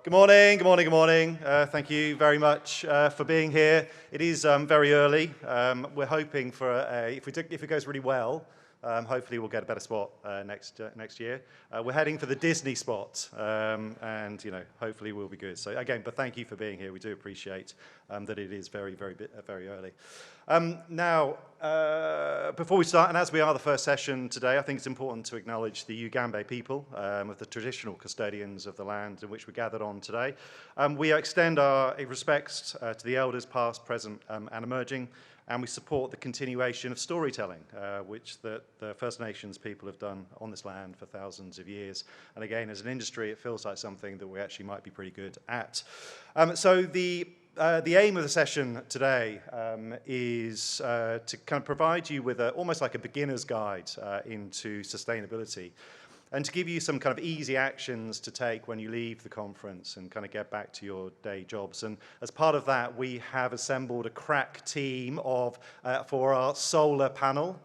Good morning, good morning, good morning. Thank you very much for being here. It is very early. We're hoping for, if it goes really well, hopefully we'll get a better spot next year. We're heading for the Disney spot, and hopefully we'll be good. So again, but thank you for being here. We do appreciate that it is very early. Now, before we start, and as we are the first session today, I think it's important to acknowledge the Ugambe people, of the traditional custodians of the land in which we gathered on today. We extend our respects to the elders past, present, and emerging, and we support the continuation of storytelling, which the First Nations people have done on this land for thousands of years. And again, as an industry, it feels like something that we actually might be pretty good at. So the aim of the session today is to kind of provide you with almost like a beginner's guide into sustainability, and to give you some kind of easy actions to take when you leave the conference and kind of get back to your day jobs. And as part of that, we have assembled a crack team for our solar panel.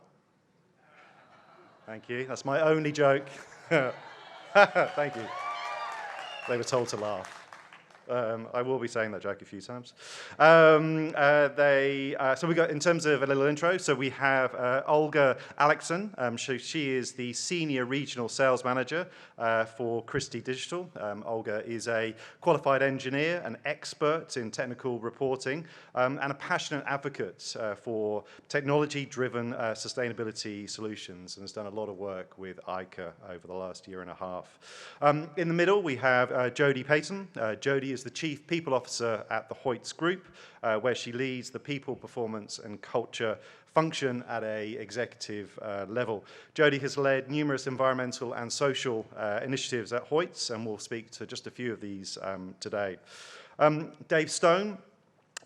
Thank you. That's my only joke. Thank you. They were told to laugh. I will be saying that joke a few times. So we got, in terms of a little intro, so we have Olga Aleksan. She is the Senior Regional Sales Manager for Christie Digital. Olga is a qualified engineer, an expert in technical reporting, and a passionate advocate for technology-driven sustainability solutions, and has done a lot of work with ICA over the last year and a half. In the middle, we have Jodi Paton. Jodi is the Chief People Officer at the HOYTS Group, where she leads the people, performance, and culture function at an executive level. Jodi has led numerous environmental and social initiatives at HOYTS, and we'll speak to just a few of these today. Dave Stone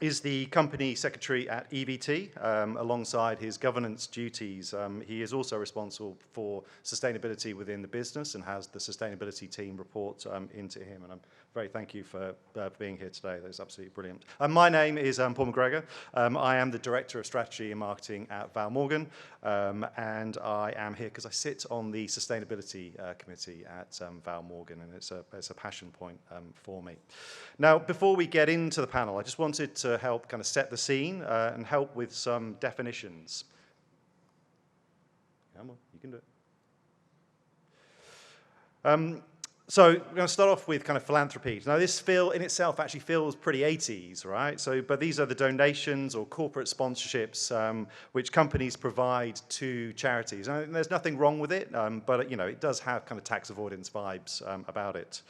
is the company secretary at EVT, alongside his governance duties. He is also responsible for sustainability within the business and has the sustainability team report into him. And I'm very thank you for being here today. That is absolutely brilliant. My name is Paul MacGregor. I am the Director of Strategy and Marketing at Val Morgan, and I am here because I sit on the Sustainability Committee at Val Morgan, and it's a passion point for me. Now, before we get into the panel, I just wanted to help kind of set the scene and help with some definitions. Come on, you can do it. So we're going to start off with kind of philanthropy. Now, this in itself actually feels pretty 80s, right? But these are the donations or corporate sponsorships which companies provide to charities. And there's nothing wrong with it, but it does have kind of tax avoidance vibes about it.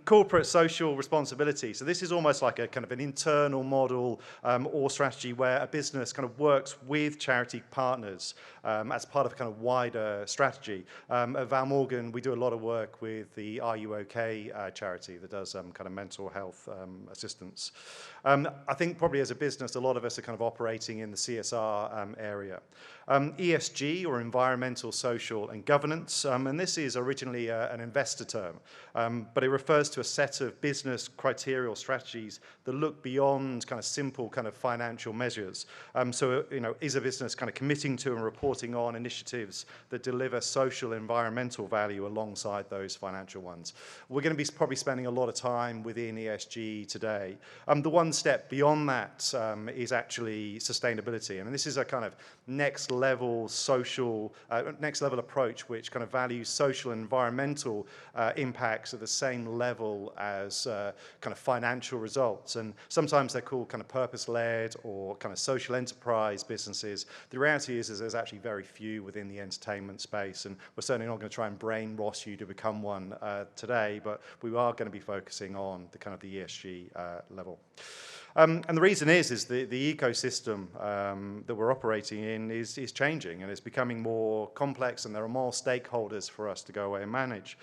Corporate social responsibility. So this is almost like a kind of an internal model or strategy where a business kind of works with charity partners as part of a kind of wider strategy. At Val Morgan, we do a lot of work with the Are You OK charity that does kind of mental health assistance. I think probably as a business, a lot of us are kind of operating in the CSR area. ESG, or environmental, social, and governance, and this is originally an investor term, but it refers to a set of business criteria or strategies that look beyond kind of simple kind of financial measures. So, is a business kind of committing to and reporting on initiatives that deliver social, environmental value alongside those financial ones? We're going to be probably spending a lot of time within ESG today. The one step beyond that is actually sustainability, and this is a kind of next level approach which kind of values social and environmental impacts at the same level as kind of financial results. And sometimes they're called kind of purpose-led or kind of social enterprise businesses. The reality is there's actually very few within the entertainment space, and we're certainly not going to try and brainwash you to become one today, but we are going to be focusing on the kind of the ESG level. And the reason is the ecosystem that we're operating in is changing, and it's becoming more complex, and there are more stakeholders for us to go away and manage.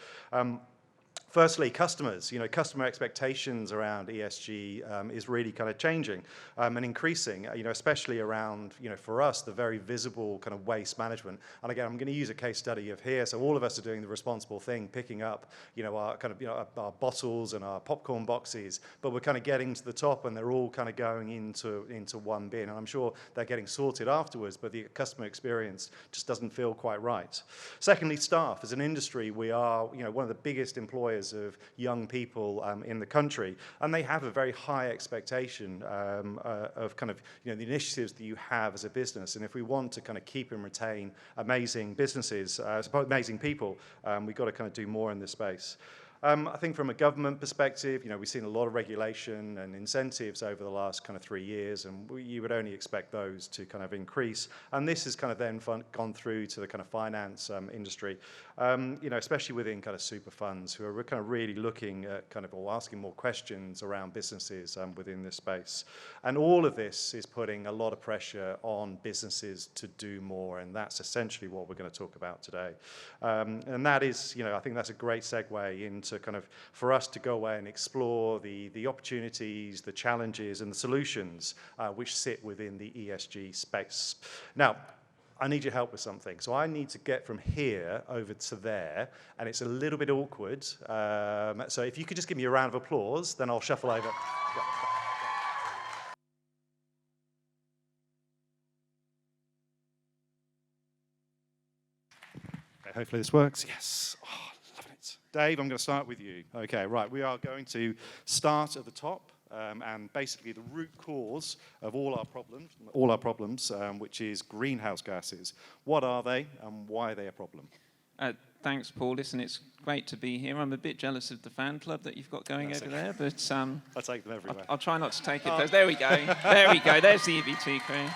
Firstly, customers. Customer expectations around ESG is really kind of changing and increasing, especially around, for us, the very visible kind of waste management. And again, I'm going to use a case study of here. So all of us are doing the responsible thing, picking up, our kind of, our bottles and our popcorn boxes, but we're kind of getting to the top and they're all kind of going into one bin. And I'm sure they're getting sorted afterwards, but the customer experience just doesn't feel quite right. Secondly, staff. As an industry, we are, one of the biggest employers numbers of young people in the country, and they have a very high expectation of kind of, you know, the initiatives that you have as a business. And if we want to kind of keep and retain amazing businesses, amazing people, we've got to kind of do more in this space. I think from a government perspective, you know, we've seen a lot of regulation and incentives over the last kind of 3 years, and you would only expect those to kind of increase. And this has kind of then gone through to the kind of finance industry, you know, especially within kind of super funds who are kind of really looking at kind of, or asking more questions around businesses within this space. And all of this is putting a lot of pressure on businesses to do more, and that's essentially what we're going to talk about today. And that is, you know, I think that's a great segue into kind of for us to go away and explore the opportunities, the challenges, and the solutions which sit within the ESG space. Now, I need your help with something. So I need to get from here over to there, and it's a little bit awkward. So if you could just give me a round of applause, then I'll shuffle over. Okay, hopefully this works. Yes. Oh, love it. Dave, I'm going to start with you. Okay, right. We are going to start at the top. And basically the root cause of all our problems, which is greenhouse gases. What are they and why are they a problem? Thanks, Paul. Listen, it's great to be here. I'm a bit jealous of the fan club that you've got going over there, but I take them everywhere. I'll try not to take it. There we go. There we go. There's the EVT crew.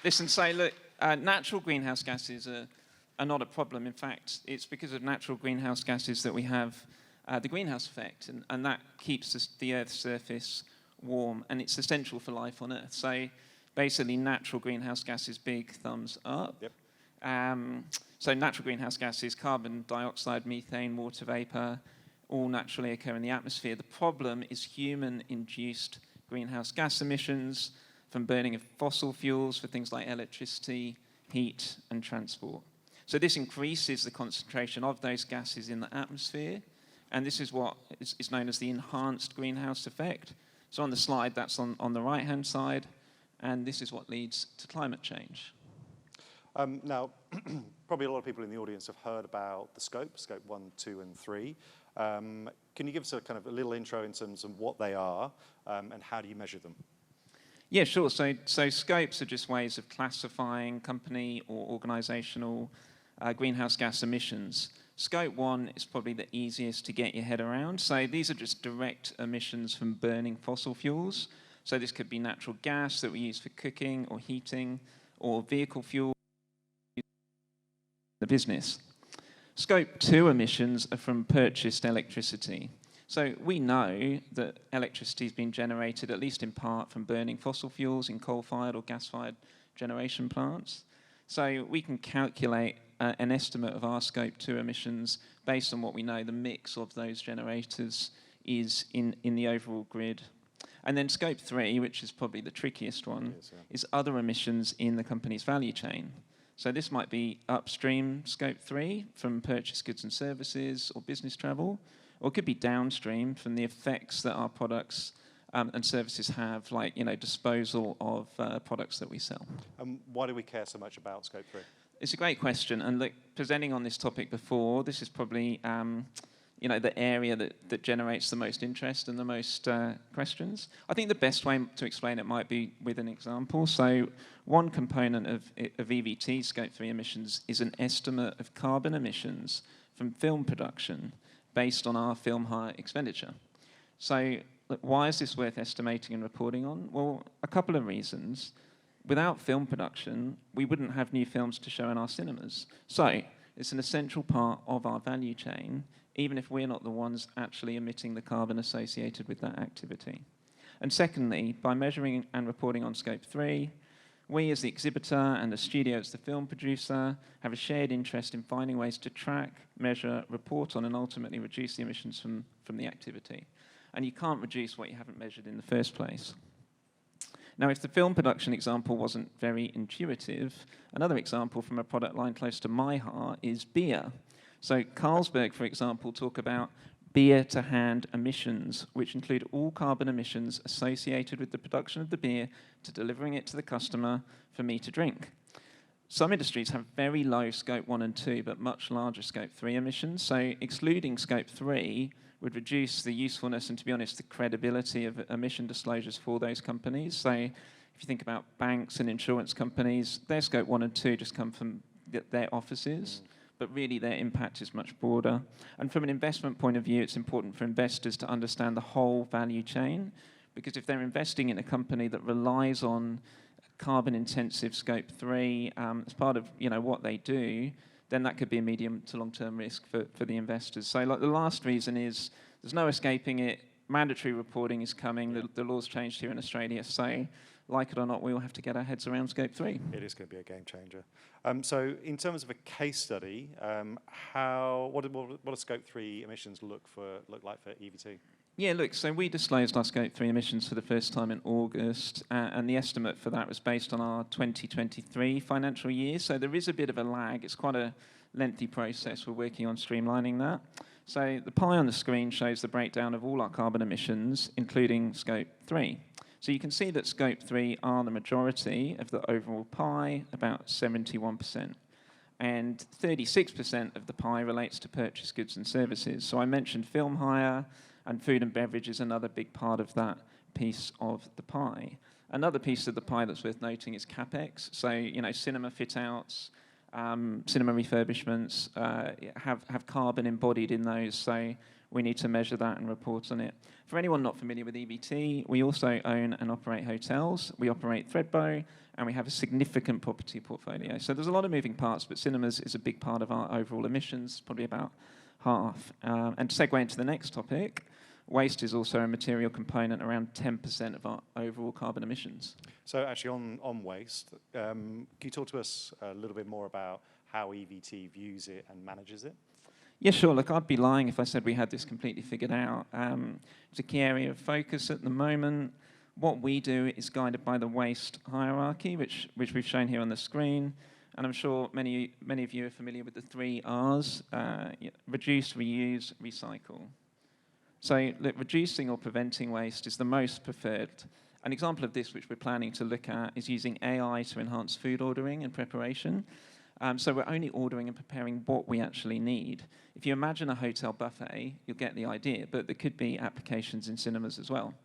Listen, so look, natural greenhouse gases are not a problem. In fact, it's because of natural greenhouse gases that we have the greenhouse effect, and that keeps the Earth's surface warm, and it's essential for life on Earth. So basically, natural greenhouse gases, big thumbs up. Yep. So natural greenhouse gases, carbon dioxide, methane, water vapor, all naturally occur in the atmosphere. The problem is human-induced greenhouse gas emissions from burning of fossil fuels for things like electricity, heat, and transport. So this increases the concentration of those gases in the atmosphere, and this is what is known as the enhanced greenhouse effect. So on the slide, that's on the right-hand side, and this is what leads to climate change. Now, probably a lot of people in the audience have heard about the scope 1, 2, and 3. Can you give us a kind of a little intro in terms of what they are, and how do you measure them? Yeah, sure. So scopes are just ways of classifying company or organizational greenhouse gas emissions. Scope 1 is probably the easiest to get your head around. So these are just direct emissions from burning fossil fuels. So this could be natural gas that we use for cooking or heating, or vehicle fuel in the business. Scope 2 emissions are from purchased electricity. So we know that electricity has been generated, at least in part, from burning fossil fuels in coal-fired or gas-fired generation plants. So we can calculate an estimate of our Scope 2 emissions based on what we know the mix of those generators is in the overall grid. And then Scope 3, which is probably the trickiest one, is other emissions in the company's value chain. So this might be upstream Scope 3 from purchased goods and services or business travel, or it could be downstream from the effects that our products and services have, like, you know, disposal of products that we sell. Why do we care so much about Scope 3? It's a great question, and look, presenting on this topic before, this is probably you know, the area that generates the most interest and the most questions. I think the best way to explain it might be with an example. So one component of EVT, Scope 3 emissions, is an estimate of carbon emissions from film production based on our film hire expenditure. So look, why is this worth estimating and reporting on? Well, a couple of reasons. Without film production, we wouldn't have new films to show in our cinemas. So it's an essential part of our value chain, even if we're not the ones actually emitting the carbon associated with that activity. And secondly, by measuring and reporting on Scope 3, we as the exhibitor and the studio as the film producer have a shared interest in finding ways to track, measure, report on, and ultimately reduce the emissions from the activity. And you can't reduce what you haven't measured in the first place. Now, if the film production example wasn't very intuitive, another example from a product line close to my heart is beer. So Carlsberg, for example, talk about beer-to-hand emissions, which include all carbon emissions associated with the production of the beer to delivering it to the customer for me to drink. some industries have very low scope 1 and 2, but much larger scope 3 emissions. So excluding scope 3 would reduce the usefulness and, to be honest, the credibility of emission disclosures for those companies. So if you think about banks and insurance companies, their scope 1 and 2 just come from their offices, but really their impact is much broader. And from an investment point of view, it's important for investors to understand the whole value chain, because if they're investing in a company that relies on carbon-intensive scope 3 as part of what they do, then that could be a medium to long-term risk for the investors. So like the last reason is there's no escaping it. Mandatory reporting is coming. The law's changed here in Australia. So like it or not, we all have to get our heads around scope 3. It is going to be a game changer. So in terms of a case study, what do scope 3 emissions look like for EVT? Yeah, look, so we disclosed our scope 3 emissions for the first time in August, and the estimate for that was based on our 2023 financial year. So there is a bit of a lag. It's quite a lengthy process. We're working on streamlining that. So the pie on the screen shows the breakdown of all our carbon emissions, including scope 3. So you can see that scope 3 are the majority of the overall pie, about 71%. And 36% of the pie relates to purchased goods and services. So I mentioned film hire, and food and beverage is another big part of that piece of the pie. Another piece of the pie that's worth noting is CapEx. So, cinema fit-outs, cinema refurbishments have carbon embodied in those. So we need to measure that and report on it. For anyone not familiar with EVT, we also own and operate hotels. We operate Thredbo, and we have a significant property portfolio. So there's a lot of moving parts, but cinemas is a big part of our overall emissions, probably about half. And to segue into the next topic, waste is also a material component, around 10% of our overall carbon emissions. So actually on waste, can you talk to us a little bit more about how EVT views it and manages it? Yeah, sure. Look, I'd be lying if I said we had this completely figured out. It's a key area of focus at the moment. What we do is guided by the waste hierarchy, which we've shown here on the screen. And I'm sure many of you are familiar with the 3 Rs, reduce, reuse, recycle. So look, reducing or preventing waste is the most preferred. An example of this, which we're planning to look at, is using AI to enhance food ordering and preparation. So we're only ordering and preparing what we actually need. If you imagine a hotel buffet, you'll get the idea, but there could be applications in cinemas as well.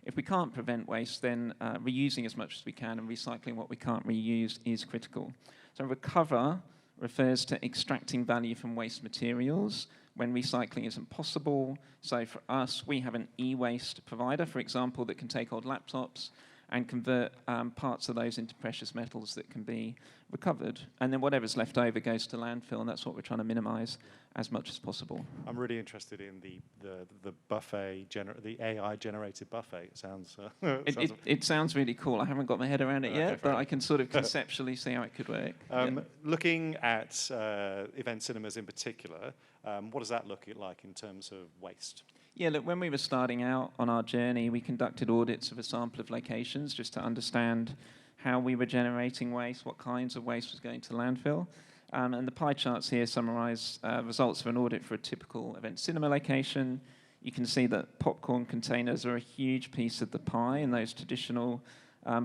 If we can't prevent waste, then reusing as much as we can and recycling what we can't reuse is critical. So recover refers to extracting value from waste materials when recycling isn't possible. So for us, we have an e-waste provider, for example, that can take old laptops and convert parts of those into precious metals that can be recovered. And then whatever's left over goes to landfill, and that's what we're trying to minimize as much as possible. I'm really interested in the buffet, the AI-generated buffet. It sounds... It sounds really cool. I haven't got my head around it yet, but I can sort of conceptually see how it could work. Looking at event cinemas in particular, what does that look like in terms of waste? Yeah, look, when we were starting out on our journey, we conducted audits of a sample of locations just to understand how we were generating waste, what kinds of waste was going to landfill. And the pie charts here summarize results of an audit for a typical event cinema location. You can see that popcorn containers are a huge piece of the pie in those traditional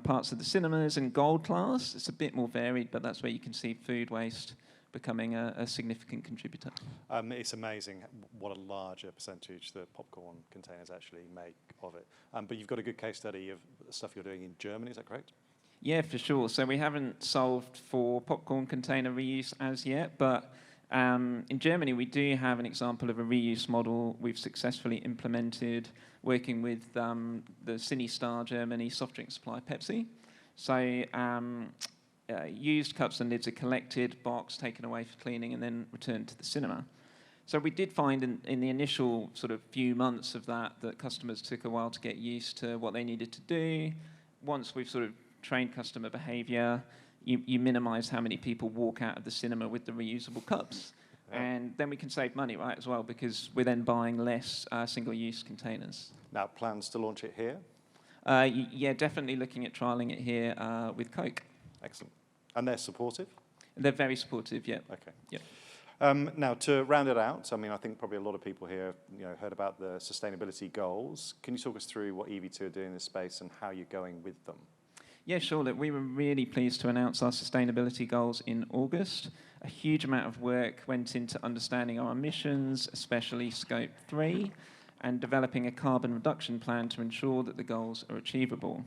parts of the cinemas. And gold class, it's a bit more varied, but that's where you can see food waste becoming a significant contributor. It's amazing what a larger percentage the popcorn containers actually make of it. But you've got a good case study of stuff you're doing in Germany, is that correct? Yeah, for sure. So we haven't solved for popcorn container reuse as yet, but in Germany we do have an example of a reuse model we've successfully implemented working with the CineStar Germany soft drink supplier Pepsi. So used cups and lids are collected, boxed, taken away for cleaning, and then returned to the cinema. So we did find in the initial sort of few months of that customers took a while to get used to what they needed to do. Once we've sort of trained customer behavior, you minimize how many people walk out of the cinema with the reusable cups. Yeah. And then we can save money, right, as well, because we're then buying less single-use containers. Now, plans to launch it here? Yeah, definitely looking at trialing it here with Coke. Excellent. And they're supportive? They're very supportive, yeah. Okay. Yeah. Now, to round it out, I mean, I think probably a lot of people here heard about the sustainability goals. Can you talk us through what EV2 are doing in this space and how you're going with them? Yeah, sure. Look, we were really pleased to announce our sustainability goals in August. A huge amount of work went into understanding our emissions, especially Scope 3, and developing a carbon reduction plan to ensure that the goals are achievable.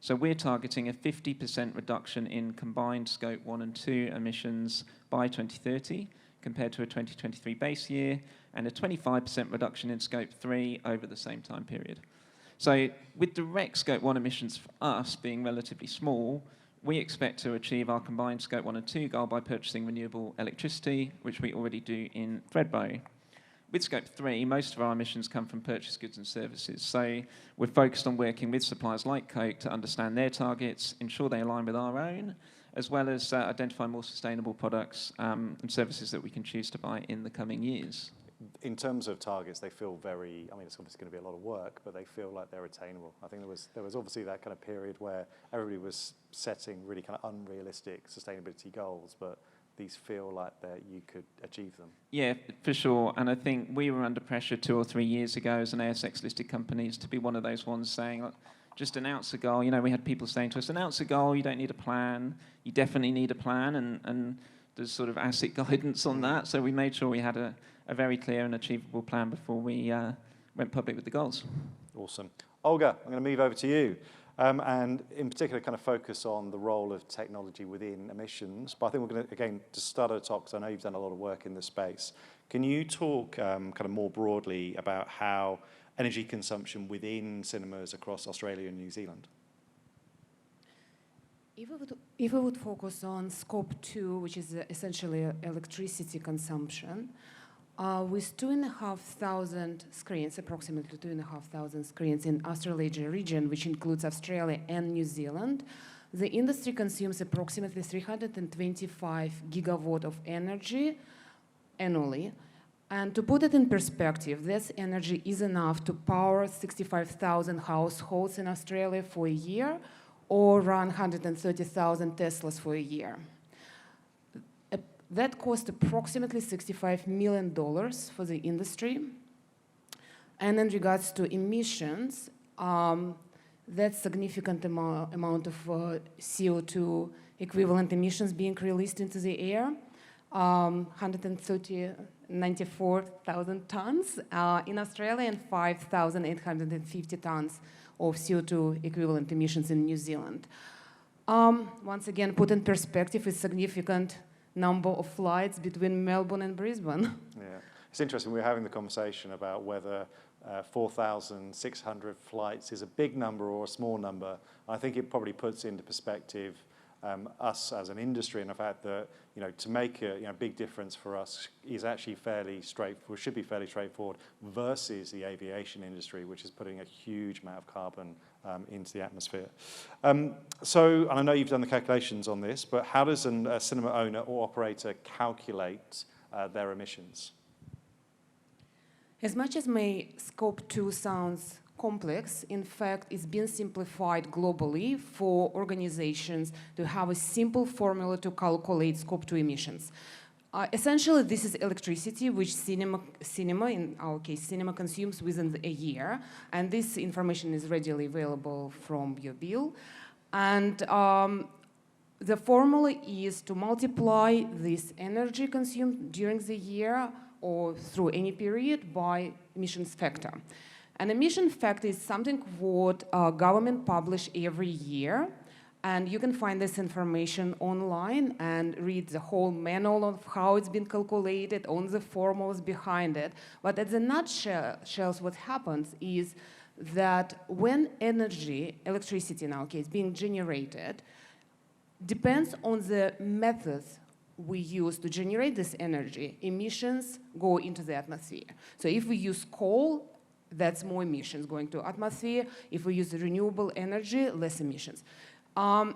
So we're targeting a 50% reduction in combined Scope 1 and 2 emissions by 2030, compared to a 2023 base year, and a 25% reduction in Scope 3 over the same time period. So with direct Scope 1 emissions for us being relatively small, we expect to achieve our combined Scope 1 and 2 goal by purchasing renewable electricity, which we already do in Threadbow. With Scope 3, most of our emissions come from purchased goods and services. So we're focused on working with suppliers like Coke to understand their targets, ensure they align with our own, as well as identify more sustainable products and services that we can choose to buy in the coming years. In terms of targets, they feel very, I mean, it's obviously going to be a lot of work, but they feel like they're attainable. I think there was obviously that kind of period where everybody was setting really kind of unrealistic sustainability goals, but these feel like that you could achieve them. Yeah, for sure. And I think we were under pressure 2 or 3 years ago as an ASX-listed companies to be one of those ones saying, look, just announce a goal. You know, we had people saying to us, announce a goal, you don't need a plan. You definitely need a plan, and there's sort of ASIC guidance on that. So we made sure we had a very clear and achievable plan before we went public with the goals. Awesome. Olga, I'm going to move over to you. And in particular, kind of focus on the role of technology within emissions. But I think we're going to, again, just start at the top, because I know you've done a lot of work in this space. Can you talk kind of more broadly about how energy consumption within cinemas across Australia and New Zealand? If we would focus on Scope 2, which is essentially electricity consumption, with 2,500 screens, approximately 2,500 screens in Australasia region, which includes Australia and New Zealand, the industry consumes approximately 325 gigawatt of energy annually. And to put it in perspective, this energy is enough to power 65,000 households in Australia for a year, or run 130,000 Teslas for a year. That cost approximately $65 million for the industry. And in regards to emissions, that's significant amount of CO2 equivalent emissions being released into the air, 94,000 tons in Australia, and 5,850 tons of CO2 equivalent emissions in New Zealand. Once again, put in perspective, is significant number of flights between Melbourne and Brisbane. Yeah, it's interesting. We were having the conversation about whether 4,600 flights is a big number or a small number. I think it probably puts into perspective us as an industry, and the fact that, you know, to make a big difference for us is actually fairly straightforward, should be fairly straightforward, versus the aviation industry, which is putting a huge amount of carbon into the atmosphere. So, and I know you've done the calculations on this, but how does a cinema owner or operator calculate their emissions? As much as my Scope 2 sounds complex, in fact, it's been simplified globally for organizations to have a simple formula to calculate Scope 2 emissions. Essentially, this is electricity which cinema, in our case, cinema consumes within a year, and this information is readily available from your bill. And the formula is to multiply this energy consumed during the year or through any period by emissions factor. An emission factor is something what government publish every year, and you can find this information online and read the whole manual of how it's been calculated, on the formulas behind it. But at the nutshell, what happens is that when energy, electricity in our case, being generated, depends on the methods we use to generate this energy, emissions go into the atmosphere. So if we use coal, that's more emissions going to atmosphere. If we use renewable energy, less emissions.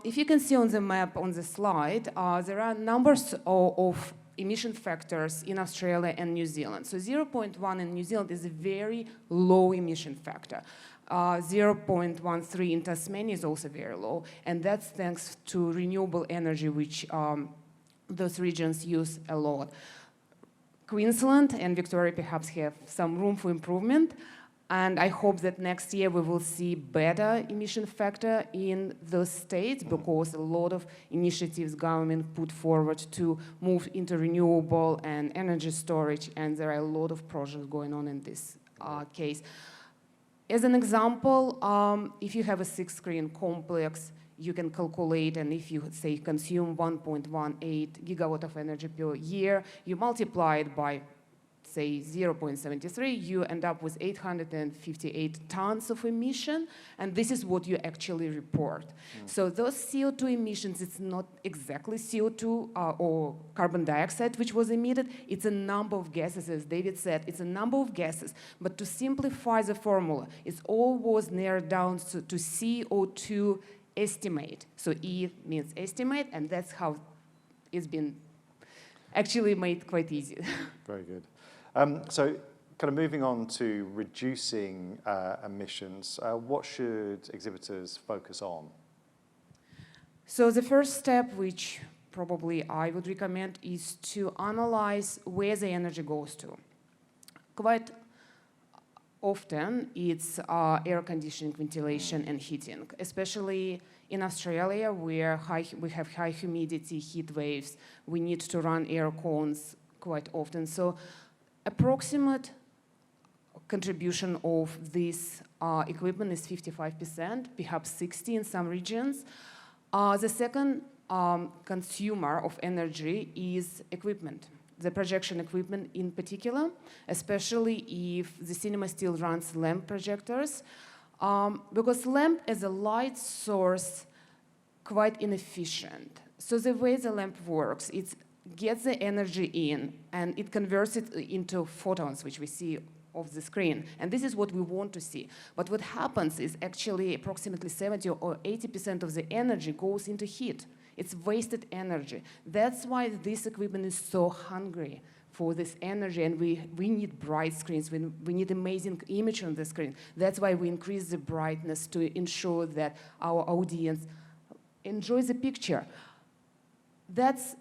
If you can see on the map on the slide, there are numbers of emission factors in Australia and New Zealand. So 0.1 in New Zealand is a very low emission factor. 0.13 in Tasmania is also very low, and that's thanks to renewable energy, which those regions use a lot. Queensland and Victoria perhaps have some room for improvement. And I hope that next year we will see better emission factor in those states because a lot of initiatives government put forward to move into renewable and energy storage, and there are a lot of projects going on in this case. As an example, if you have a 6-screen complex, you can calculate, and if you say consume 1.18 gigawatt of energy per year, you multiply it by say 0.73, you end up with 858 tons of emission, and this is what you actually report. So those CO2 emissions, it's not exactly CO2 or carbon dioxide which was emitted, it's a number of gases, as David said, it's a number of gases. But to simplify the formula, it's all was narrowed down to CO2 estimate. So E means estimate, and that's how it's been actually made quite easy. Very good. So kind of moving on to reducing emissions, what should exhibitors focus on? So the first step, which probably I would recommend, is to analyze where the energy goes to. Quite often, it's air conditioning, ventilation, and heating, especially in Australia, where we have high humidity, heat waves. We need to run air cons quite often. So approximate contribution of this equipment is 55%, perhaps 60% in some regions. The second consumer of energy is equipment, the projection equipment in particular, especially if the cinema still runs lamp projectors, because lamp as a light source quite inefficient. So the way the lamp works, it's gets the energy in, and it converts it into photons, which we see off the screen. And this is what we want to see. But what happens is actually approximately 70 or 80% of the energy goes into heat. It's wasted energy. That's why this equipment is so hungry for this energy, and we need bright screens, we need amazing image on the screen. That's why we increase the brightness to ensure that our audience enjoys the picture. That's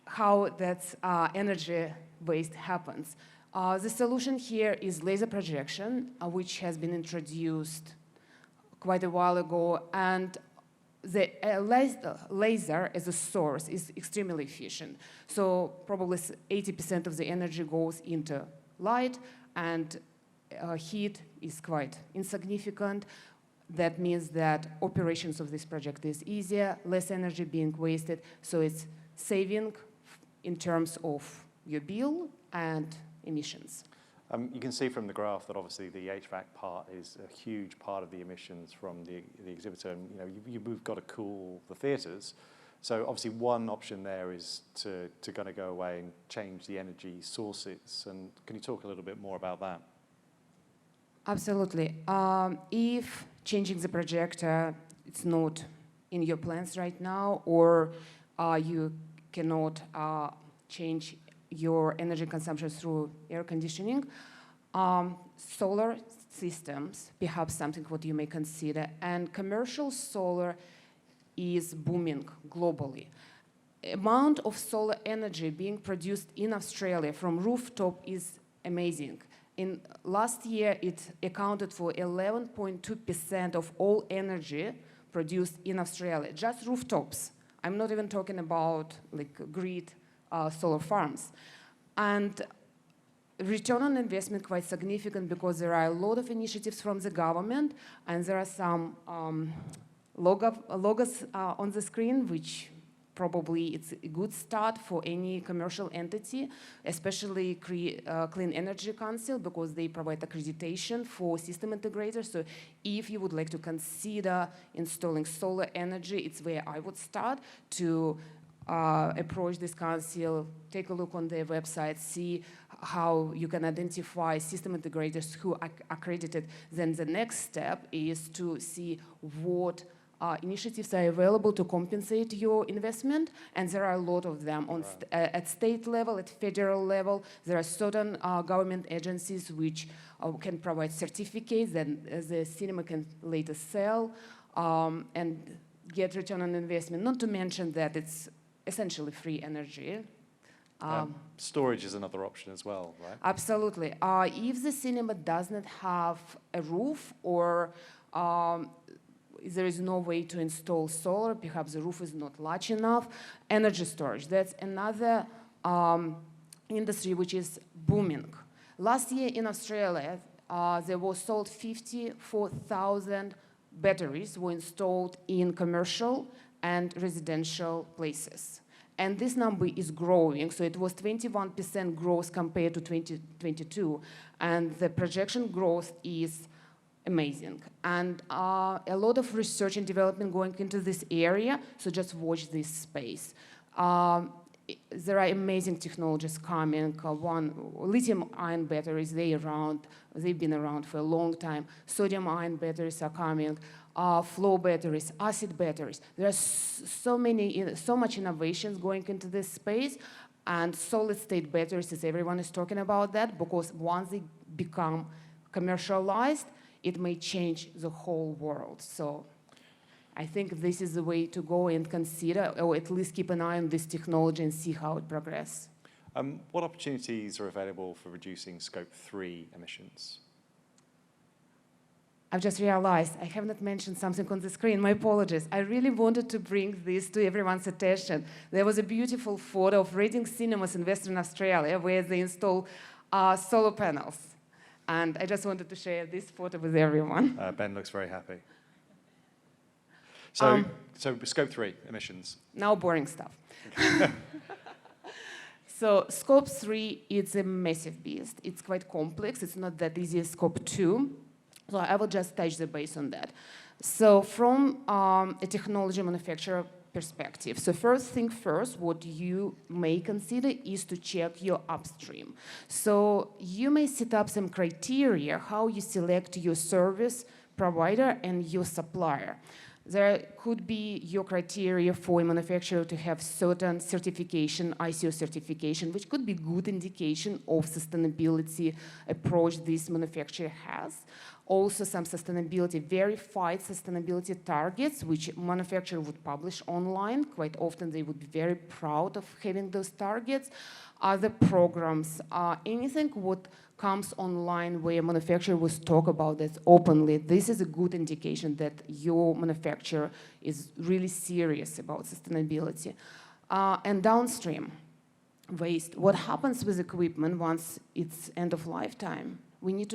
how that energy waste happens. The solution here is laser projection, which has been introduced quite a while ago, and the laser as a source is extremely efficient. So probably 80% of the energy goes into light, and heat is quite insignificant. That means that operations of this project is easier, less energy being wasted, so it's saving in terms of your bill and emissions. You can see from the graph that obviously the HVAC part is a huge part of the emissions from the exhibitor, and you've got to cool the theatres. So obviously one option there is to kind of go away and change the energy sources. And can you talk a little bit more about that? Absolutely. If changing the projector, it's not in your plans right now, or you cannot change your energy consumption through air conditioning, solar systems, perhaps something what you may consider, and commercial solar is booming globally. Amount of solar energy being produced in Australia from rooftop is amazing. In last year, it accounted for 11.2% of all energy produced in Australia, just rooftops. I'm not even talking about like grid solar farms. And return on investment quite significant because there are a lot of initiatives from the government, and there are some logos on the screen, which probably it's a good start for any commercial entity, especially Clean Energy Council, because they provide accreditation for system integrators. So if you would like to consider installing solar energy, it's where I would start to approach this council, take a look on their website, see how you can identify system integrators who are accredited. Then the next step is to see what initiatives are available to compensate your investment, and there are a lot of them on at state level, at federal level. There are certain government agencies which can provide certificates that the cinema can later sell and get return on investment, not to mention that it's essentially free energy. Storage is another option as well, right? Absolutely. If the cinema does not have a roof or there is no way to install solar, perhaps the roof is not large enough, energy storage, that's another industry which is booming. Last year in Australia, there were sold 54,000 batteries were installed in commercial and residential places. And this number is growing, so it was 21% growth compared to 2022, and the projection growth is amazing. And a lot of research and development going into this area, so just watch this space. There are amazing technologies coming. One, lithium-ion batteries, they've been around for a long time. Sodium-ion batteries are coming. Flow batteries, acid batteries. There are so much innovations going into this space, and solid-state batteries, as everyone is talking about that, because once they become commercialized, it may change the whole world. So I think this is the way to go and consider, or at least keep an eye on this technology and see how it progresses. What opportunities are available for reducing Scope 3 emissions? I've just realized I have not mentioned something on the screen. My apologies. I really wanted to bring this to everyone's attention. There was a beautiful photo of Reading Cinemas in Western Australia where they install solar panels. And I just wanted to share this photo with everyone. Ben looks very happy. So Scope 3 emissions. Now boring stuff. So Scope 3, it's a massive beast. It's quite complex. It's not that easy as Scope 2. So I will just touch the base on that. So from a technology manufacturer perspective, so first thing first, what you may consider is to check your upstream. So you may set up some criteria how you select your service provider and your supplier. There could be your criteria for a manufacturer to have certain certification, ISO certification, which could be good indication of sustainability approach this manufacturer has. Also some sustainability, verified sustainability targets, which manufacturer would publish online. Quite often they would be very proud of having those targets. Other programs, anything what comes online where manufacturer will talk about this openly, this is a good indication that your manufacturer is really serious about sustainability. And downstream waste, what happens with equipment once it's end of lifetime? We need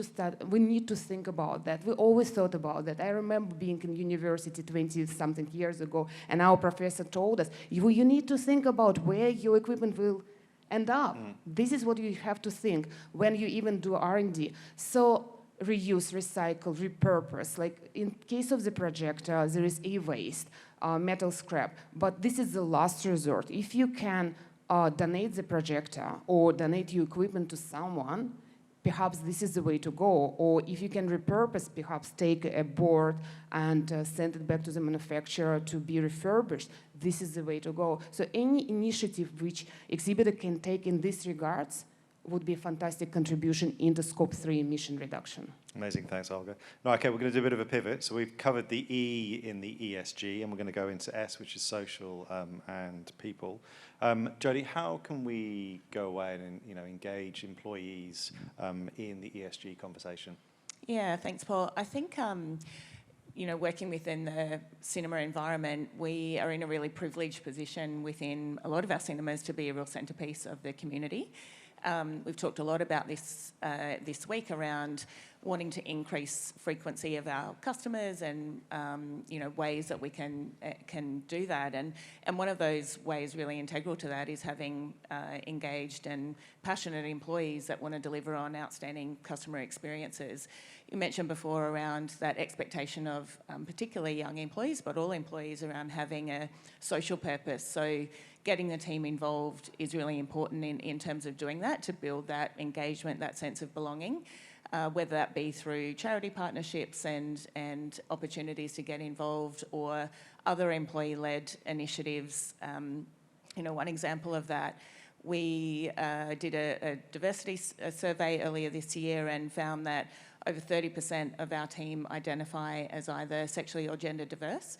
to think about that. We always thought about that. I remember being in university 20-something years ago, and our professor told us, you need to think about where your equipment will end up. This is what you have to think when you even do R&D. So reuse, recycle, repurpose. Like in case of the projector, there is e-waste, metal scrap, but this is the last resort. If you can donate the projector or donate your equipment to someone, perhaps this is the way to go. Or if you can repurpose, perhaps take a board and send it back to the manufacturer to be refurbished. This is the way to go. So any initiative which exhibitor can take in these regards would be a fantastic contribution in the Scope 3 emission reduction. Amazing, thanks, Olga. No, okay, we're going to do a bit of a pivot. So we've covered the E in the ESG, and we're going to go into S, which is social and people. Jodi, how can we go away and engage employees in the ESG conversation? Yeah, thanks, Paul. I think working within the cinema environment, we are in a really privileged position within a lot of our cinemas to be a real centrepiece of the community. We've talked a lot about this this week around wanting to increase frequency of our customers and ways that we can do that. And one of those ways really integral to that is having engaged and passionate employees that want to deliver on outstanding customer experiences. You mentioned before around that expectation of particularly young employees, but all employees around having a social purpose. So getting the team involved is really important in terms of doing that, to build that engagement, that sense of belonging, whether that be through charity partnerships and opportunities to get involved or other employee-led initiatives. One example of that, we did a diversity survey earlier this year and found that over 30% of our team identify as either sexually or gender diverse.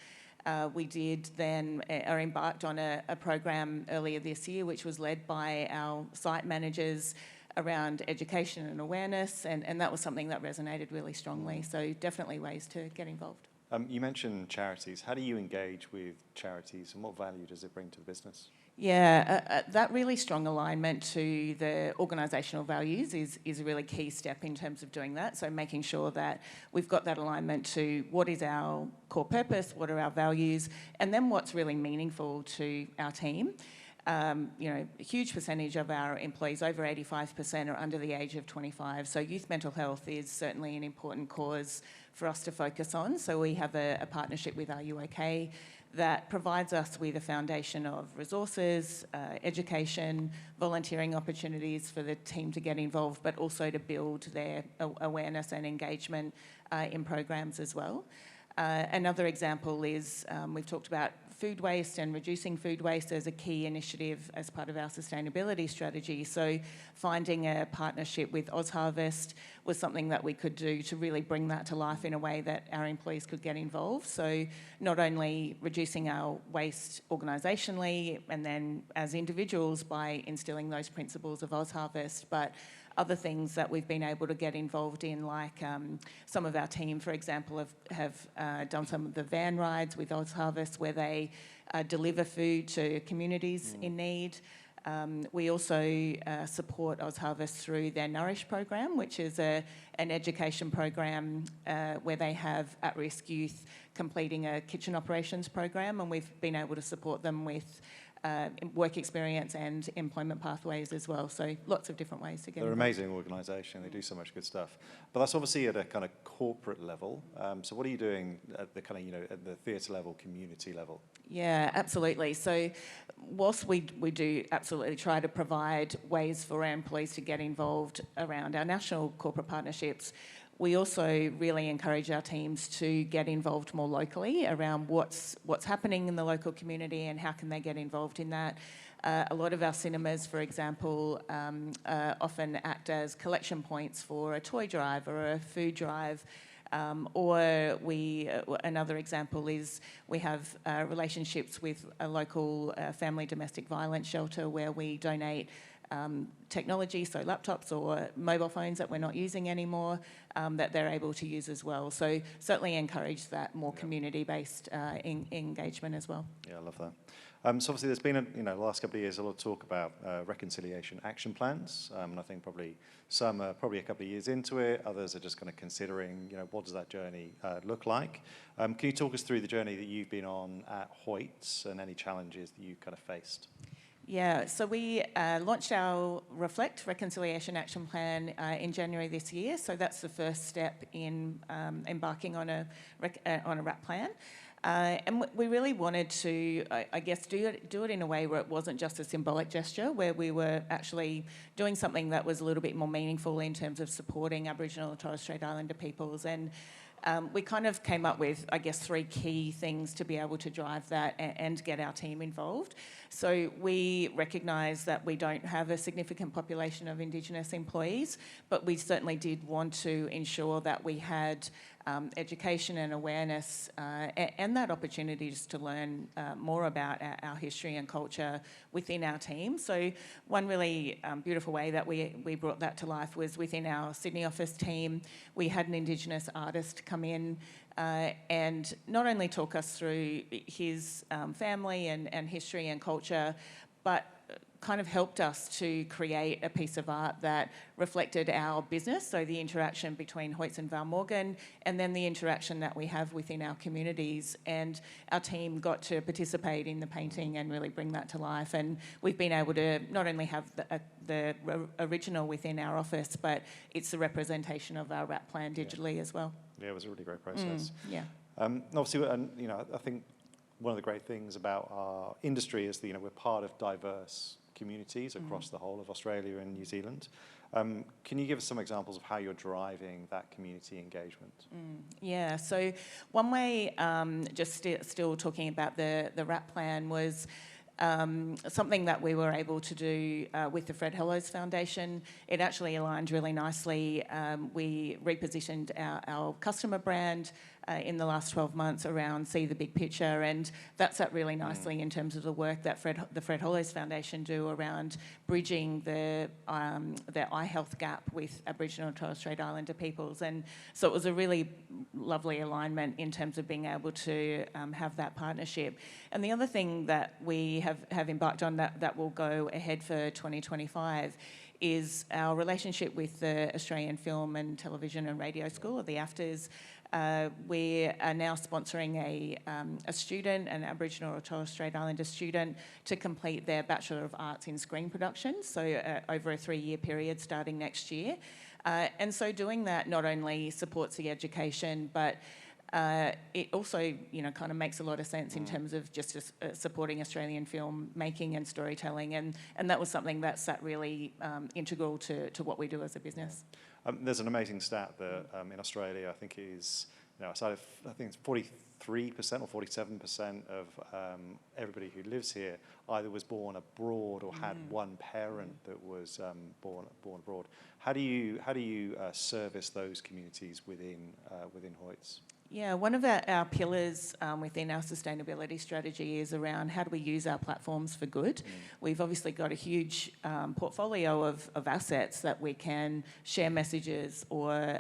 We did then are embarked on a program earlier this year, which was led by our site managers around education and awareness, and that was something that resonated really strongly. So definitely ways to get involved. You mentioned charities. How do you engage with charities, and what value does it bring to the business? Yeah, that really strong alignment to the organisational values is a really key step in terms of doing that. So making sure that we've got that alignment to what is our core purpose, what are our values, and then what's really meaningful to our team. You know, a huge percentage of our employees, over 85%, are under the age of 25. So youth mental health is certainly an important cause for us to focus on. So we have a partnership with Are You OK? That provides us with a foundation of resources, education, volunteering opportunities for the team to get involved, but also to build their awareness and engagement in programs as well. Another example is we've talked about food waste and reducing food waste as a key initiative as part of our sustainability strategy. So finding a partnership with OzHarvest was something that we could do to really bring that to life in a way that our employees could get involved. So not only reducing our waste organisationally and then as individuals by instilling those principles of OzHarvest, but other things that we've been able to get involved in, like some of our team, for example, have done some of the van rides with OzHarvest where they deliver food to communities in need. We also support OzHarvest through their Nourish program, which is an education program where they have at-risk youth completing a kitchen operations program, and we've been able to support them with work experience and employment pathways as well. So lots of different ways to get involved. They're an amazing organisation. They do so much good stuff. But that's obviously at a kind of corporate level. So what are you doing at the kind of, at the theatre level, community level? Yeah, absolutely. So whilst we do absolutely try to provide ways for our employees to get involved around our national corporate partnerships, we also really encourage our teams to get involved more locally around what's happening in the local community and how can they get involved in that. A lot of our cinemas, for example, often act as collection points for a toy drive or a food drive. Another example is we have relationships with a local family domestic violence shelter where we donate technology, so laptops or mobile phones that we're not using anymore, that they're able to use as well. So certainly encourage that more community-based engagement as well. Yeah, I love that. So obviously there's been, the last couple of years, a lot of talk about reconciliation action plans. And I think probably some are probably a couple of years into it. Others are just kind of considering, what does that journey look like? Can you talk us through the journey that you've been on at HOYTS and any challenges that you kind of faced? Yeah, so we launched our Reflect Reconciliation Action Plan in January this year. So that's the first step in embarking on a RAP plan. And we really wanted to, I guess, do it in a way where it wasn't just a symbolic gesture, where we were actually doing something that was a little bit more meaningful in terms of supporting Aboriginal and Torres Strait Islander peoples. And we kind of came up with, I guess, 3 key things to be able to drive that and get our team involved. So we recognise that we don't have a significant population of Indigenous employees, but we certainly did want to ensure that we had education and awareness and that opportunity just to learn more about our history and culture within our team. So one really beautiful way that we brought that to life was within our Sydney office team. We had an Indigenous artist come in and not only talk us through his family and history and culture, but kind of helped us to create a piece of art that reflected our business, so the interaction between HOYTS and Val Morgan, and then the interaction that we have within our communities. And our team got to participate in the painting and really bring that to life. And we've been able to not only have the original within our office, but it's the representation of our RAP plan digitally as well. Yeah, it was a really great process. Yeah. Obviously, I think one of the great things about our industry is that we're part of diverse communities across the whole of Australia and New Zealand. Can you give us some examples of how you're driving that community engagement? Yeah, so one way, still talking about the RAP plan, was something that we were able to do with the Fred Hellows Foundation. It actually aligned really nicely. We repositioned our customer brand in the last 12 months around see the big picture, and that's up really nicely in terms of the work that the Fred Hollows Foundation do around bridging the eye health gap with Aboriginal and Torres Strait Islander peoples. And so it was a really lovely alignment in terms of being able to have that partnership. And the other thing that we have embarked on that will go ahead for 2025 is our relationship with the Australian Film and Television and Radio School, or the AFTRS. We are now sponsoring a student, an Aboriginal or Torres Strait Islander student, to complete their Bachelor of Arts in Screen Production, so over a 3-year period starting next year. And so doing that not only supports the education, but it also, kind of makes a lot of sense in terms of just supporting Australian film making and storytelling, and that was something that sat really integral to what we do as a business. There's an amazing stat that in Australia, I think it is, I think it's 43% or 47% of everybody who lives here either was born abroad or had one parent that was born abroad. How do you service those communities within HOYTS? Yeah, one of our pillars within our sustainability strategy is around how do we use our platforms for good. We've obviously got a huge portfolio of assets that we can share messages or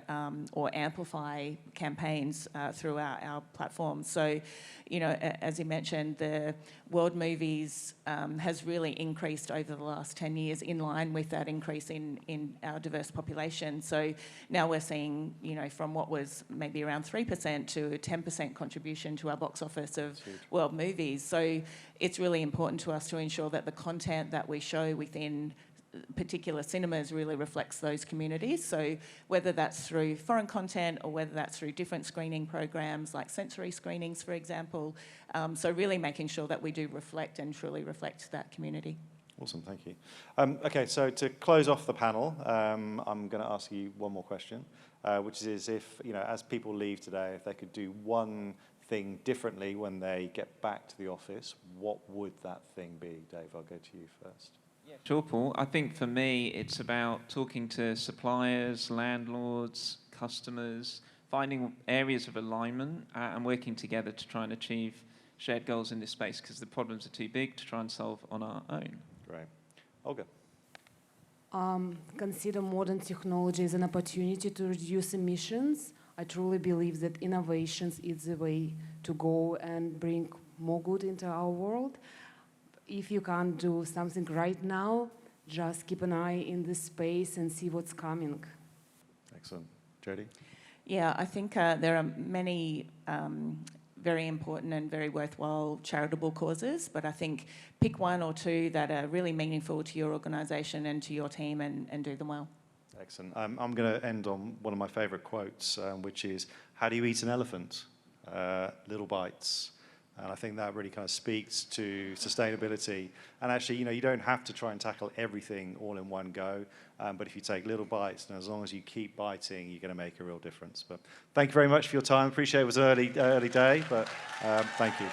amplify campaigns through our platforms. So, as you mentioned, the World Movies has really increased over the last 10 years in line with that increase in our diverse population. So now we're seeing, from what was maybe around 3% to a 10% contribution to our box office of World Movies. So it's really important to us to ensure that the content that we show within particular cinemas really reflects those communities. So whether that's through foreign content or whether that's through different screening programs like sensory screenings, for example. So really making sure that we do reflect and truly reflect that community. Awesome, thank you. Okay, so to close off the panel, I'm going to ask you one more question, which is if, as people leave today, if they could do one thing differently when they get back to the office, what would that thing be? Dave, I'll go to you first. Yeah, sure, Paul. I think for me, it's about talking to suppliers, landlords, customers, finding areas of alignment and working together to try and achieve shared goals in this space, because the problems are too big to try and solve on our own. Great. Olga? Consider modern technology as an opportunity to reduce emissions. I truly believe that innovations is the way to go and bring more good into our world. If you can't do something right now, just keep an eye in this space and see what's coming. Excellent. Jodi? Yeah, I think there are many very important and very worthwhile charitable causes, but I think pick one or two that are really meaningful to your organisation and to your team and do them well. Excellent. I'm going to end on one of my favourite quotes, which is, how do you eat an elephant? Little bites. And I think that really kind of speaks to sustainability. And actually, you don't have to try and tackle everything all in one go. But if you take little bites, and as long as you keep biting, you're going to make a real difference. But thank you very much for your time. Appreciate it was an early day, but thank you.